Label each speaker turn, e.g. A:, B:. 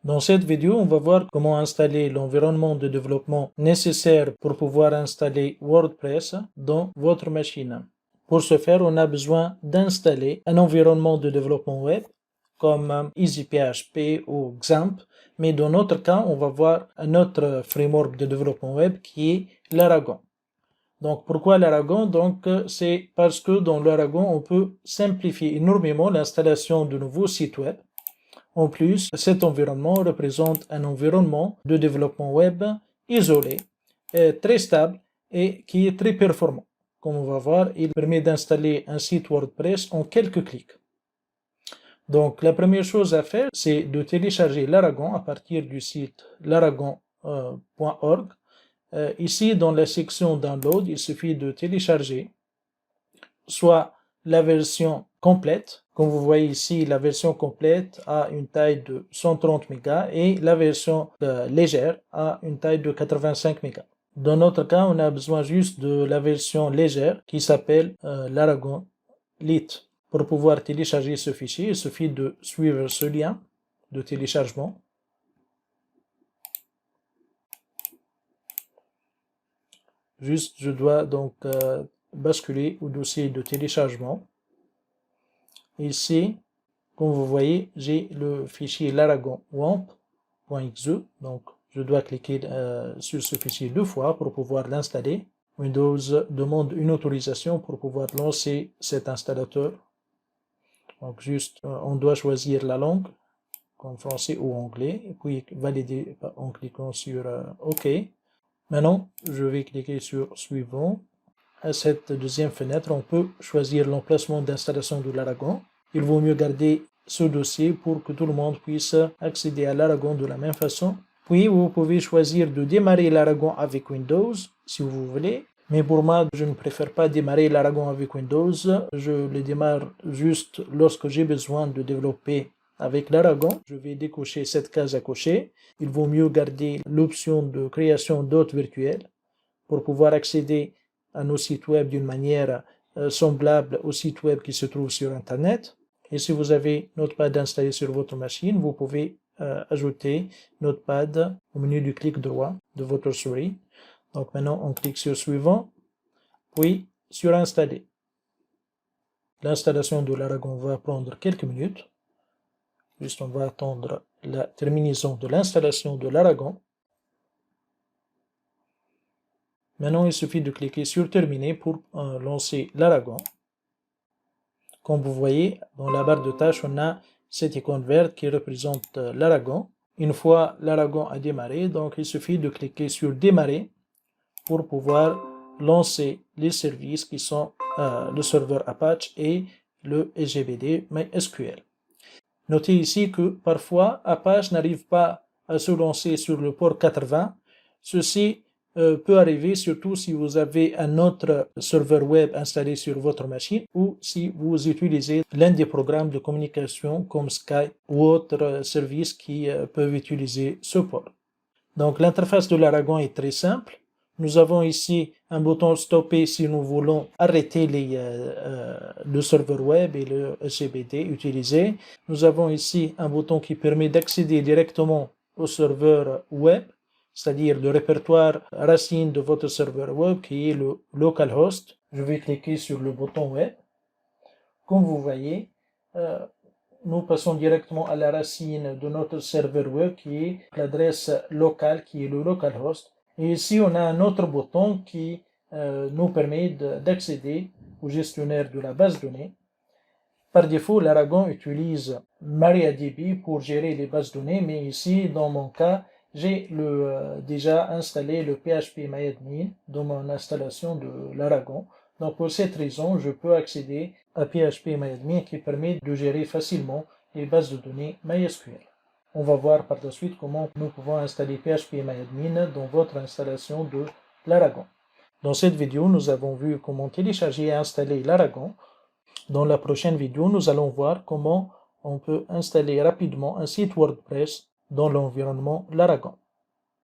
A: Dans cette vidéo, on va voir comment installer l'environnement de développement nécessaire pour pouvoir installer WordPress dans votre machine. Pour ce faire, on a besoin d'installer un environnement de développement web comme EasyPHP ou XAMPP, mais dans notre cas, on va voir un autre framework de développement web qui est l'Aragon. Donc, pourquoi l'Aragon? Donc, c'est parce que dans l'Aragon, on peut simplifier énormément l'installation de nouveaux sites web. En plus, cet environnement représente un environnement de développement web isolé, très stable et qui est très performant. Comme on va voir, il permet d'installer un site WordPress en quelques clics. Donc, la première chose à faire, c'est de télécharger l'Aragon à partir du site laragon.org. Ici, dans la section Download, il suffit de télécharger soit la version complète. Comme vous voyez ici, la version complète a une taille de 130 mégas et la version légère a une taille de 85 mégas. Dans notre cas, on a besoin juste de la version légère qui s'appelle l'Aragon Lite. Pour pouvoir télécharger ce fichier, il suffit de suivre ce lien de téléchargement. Juste, je dois donc basculer au dossier de téléchargement. Ici, comme vous voyez, j'ai le fichier laragon.wamp.exe. Donc, je dois cliquer sur ce fichier 2 fois pour pouvoir l'installer. Windows demande une autorisation pour pouvoir lancer cet installateur. Donc, juste, on doit choisir la langue, comme français ou anglais, et puis valider en cliquant sur OK. Maintenant, je vais cliquer sur Suivant. À cette deuxième fenêtre, on peut choisir l'emplacement d'installation de l'Aragon. Il vaut mieux garder ce dossier pour que tout le monde puisse accéder à l'Aragon de la même façon. Puis, vous pouvez choisir de démarrer l'Aragon avec Windows, si vous voulez. Mais pour moi, je ne préfère pas démarrer l'Aragon avec Windows. Je le démarre juste lorsque j'ai besoin de développer avec l'Aragon. Je vais décocher cette case à cocher. Il vaut mieux garder l'option de création d'hôtes virtuels pour pouvoir accéder à nos sites web d'une manière semblable aux sites web qui se trouvent sur Internet. Et si vous avez Notepad installé sur votre machine, vous pouvez ajouter Notepad au menu du clic droit de votre souris. Donc maintenant, on clique sur Suivant, puis sur Installer. L'installation de l'Aragon va prendre quelques minutes. Juste, on va attendre la terminaison de l'installation de l'Aragon. Maintenant, il suffit de cliquer sur Terminer pour lancer l'Aragon. Comme vous voyez, dans la barre de tâches, on a cette icône verte qui représente l'Aragon. Une fois l'Aragon a démarré, donc il suffit de cliquer sur Démarrer pour pouvoir lancer les services qui sont le serveur Apache et le SGBD MySQL. Notez ici que parfois Apache n'arrive pas à se lancer sur le port 80. Ceci peut arriver surtout si vous avez un autre serveur web installé sur votre machine ou si vous utilisez l'un des programmes de communication comme Skype ou autres services qui peuvent utiliser ce port. Donc l'interface de l'Aragon est très simple. Nous avons ici un bouton stopper si nous voulons arrêter le serveur web et le SGBD utilisé. Nous avons ici un bouton qui permet d'accéder directement au serveur web, c'est-à-dire le répertoire racine de votre serveur web qui est le localhost. Je vais cliquer sur le bouton web. Comme vous voyez, nous passons directement à la racine de notre serveur web qui est l'adresse locale qui est le localhost. Et ici, on a un autre bouton qui nous permet d'accéder au gestionnaire de la base de données. Par défaut, l'Aragon utilise MariaDB pour gérer les bases de données, mais ici, dans mon cas, j'ai déjà installé le PHPMyAdmin dans mon installation de l'Aragon. Donc pour cette raison, je peux accéder à PHPMyAdmin qui permet de gérer facilement les bases de données MySQL. On va voir par la suite comment nous pouvons installer PHPMyAdmin dans votre installation de l'Aragon. Dans cette vidéo, nous avons vu comment télécharger et installer l'Aragon. Dans la prochaine vidéo, nous allons voir comment on peut installer rapidement un site WordPress dans l'environnement l'Aragon.